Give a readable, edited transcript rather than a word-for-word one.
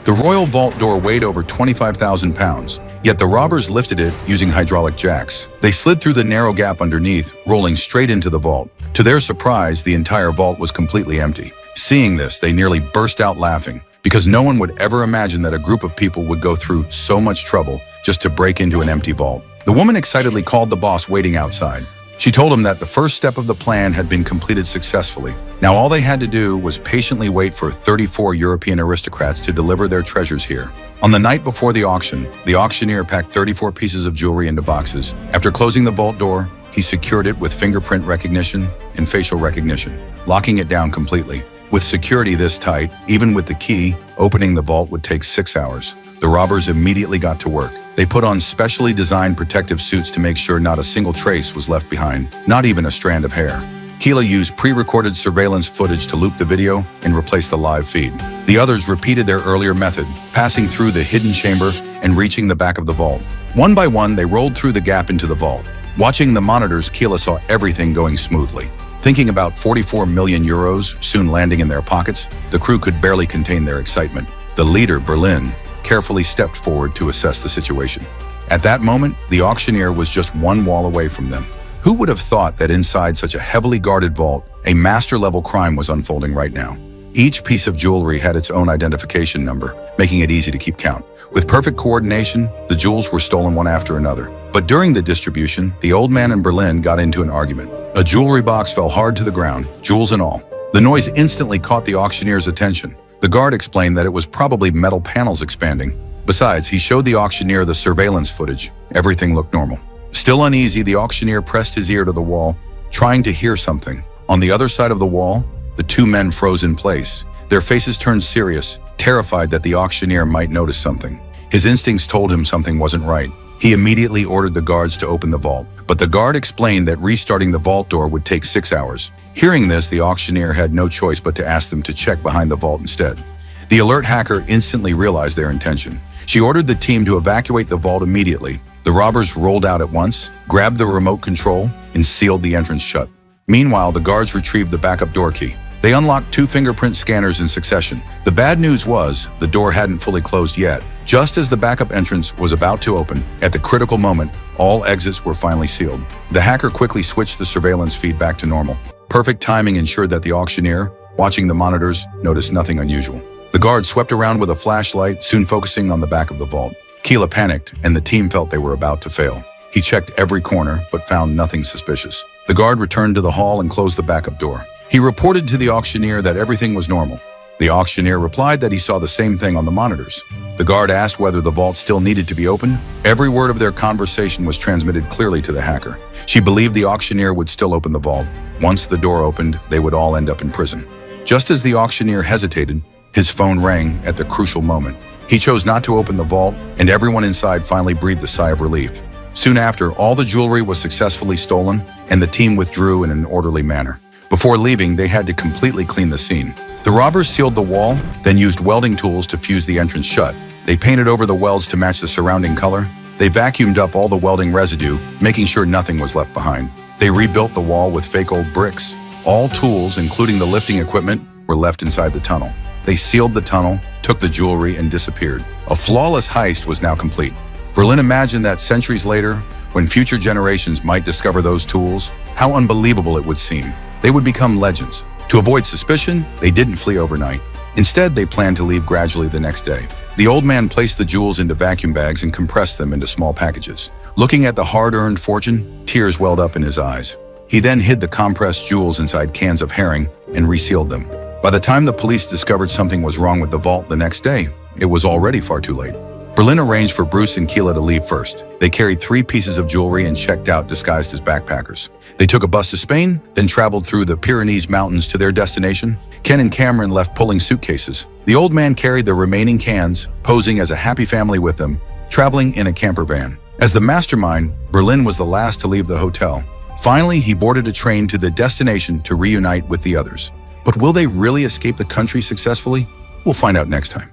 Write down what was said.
The royal vault door weighed over 25,000 pounds, yet the robbers lifted it using hydraulic jacks. They slid through the narrow gap underneath, rolling straight into the vault. To their surprise, the entire vault was completely empty. Seeing this, they nearly burst out laughing, because no one would ever imagine that a group of people would go through so much trouble just to break into an empty vault. The woman excitedly called the boss waiting outside. She told him that the first step of the plan had been completed successfully. Now all they had to do was patiently wait for 34 European aristocrats to deliver their treasures here. On the night before the auction, the auctioneer packed 34 pieces of jewelry into boxes. After closing the vault door, he secured it with fingerprint recognition and facial recognition, locking it down completely. With security this tight, even with the key, opening the vault would take 6 hours. The robbers immediately got to work. They put on specially designed protective suits to make sure not a single trace was left behind, not even a strand of hair. Keela used pre-recorded surveillance footage to loop the video and replace the live feed. The others repeated their earlier method, passing through the hidden chamber and reaching the back of the vault. One by one, they rolled through the gap into the vault. Watching the monitors, Keela saw everything going smoothly. Thinking about 44 million euros soon landing in their pockets, the crew could barely contain their excitement. The leader, Berlin, carefully stepped forward to assess the situation. At that moment, the auctioneer was just one wall away from them. Who would have thought that inside such a heavily guarded vault, a master-level crime was unfolding right now? Each piece of jewelry had its own identification number, making it easy to keep count. With perfect coordination, the jewels were stolen one after another. But during the distribution, the old man and Berlin got into an argument. A jewelry box fell hard to the ground, jewels and all. The noise instantly caught the auctioneer's attention. The guard explained that it was probably metal panels expanding. Besides, he showed the auctioneer the surveillance footage. Everything looked normal. Still uneasy, the auctioneer pressed his ear to the wall, trying to hear something. On the other side of the wall, the two men froze in place. Their faces turned serious, terrified that the auctioneer might notice something. His instincts told him something wasn't right. He immediately ordered the guards to open the vault, but the guard explained that restarting the vault door would take 6 hours. Hearing this, the auctioneer had no choice but to ask them to check behind the vault instead. The alert hacker instantly realized their intention. She ordered the team to evacuate the vault immediately. The robbers rolled out at once, grabbed the remote control, and sealed the entrance shut. Meanwhile, the guards retrieved the backup door key. They unlocked 2 fingerprint scanners in succession. The bad news was, the door hadn't fully closed yet. Just as the backup entrance was about to open, at the critical moment, all exits were finally sealed. The hacker quickly switched the surveillance feed back to normal. Perfect timing ensured that the auctioneer, watching the monitors, noticed nothing unusual. The guard swept around with a flashlight, soon focusing on the back of the vault. Keela panicked, and the team felt they were about to fail. He checked every corner, but found nothing suspicious. The guard returned to the hall and closed the backup door. He reported to the auctioneer that everything was normal. The auctioneer replied that he saw the same thing on the monitors. The guard asked whether the vault still needed to be opened. Every word of their conversation was transmitted clearly to the hacker. She believed the auctioneer would still open the vault. Once the door opened, they would all end up in prison. Just as the auctioneer hesitated, his phone rang at the crucial moment. He chose not to open the vault, and everyone inside finally breathed a sigh of relief. Soon after, all the jewelry was successfully stolen, and the team withdrew in an orderly manner. Before leaving, they had to completely clean the scene. The robbers sealed the wall, then used welding tools to fuse the entrance shut. They painted over the welds to match the surrounding color. They vacuumed up all the welding residue, making sure nothing was left behind. They rebuilt the wall with fake old bricks. All tools, including the lifting equipment, were left inside the tunnel. They sealed the tunnel, took the jewelry, and disappeared. A flawless heist was now complete. Berlin imagined that centuries later, when future generations might discover those tools, how unbelievable it would seem. They would become legends. To avoid suspicion, they didn't flee overnight. Instead, they planned to leave gradually the next day. The old man placed the jewels into vacuum bags and compressed them into small packages. Looking at the hard-earned fortune, tears welled up in his eyes. He then hid the compressed jewels inside cans of herring and resealed them. By the time the police discovered something was wrong with the vault the next day, it was already far too late. Berlin arranged for Bruce and Keela to leave first. They carried 3 pieces of jewelry and checked out disguised as backpackers. They took a bus to Spain, then traveled through the Pyrenees Mountains to their destination. Ken and Cameron left pulling suitcases. The old man carried the remaining cans, posing as a happy family with them, traveling in a camper van. As the mastermind, Berlin was the last to leave the hotel. Finally, he boarded a train to the destination to reunite with the others. But will they really escape the country successfully? We'll find out next time.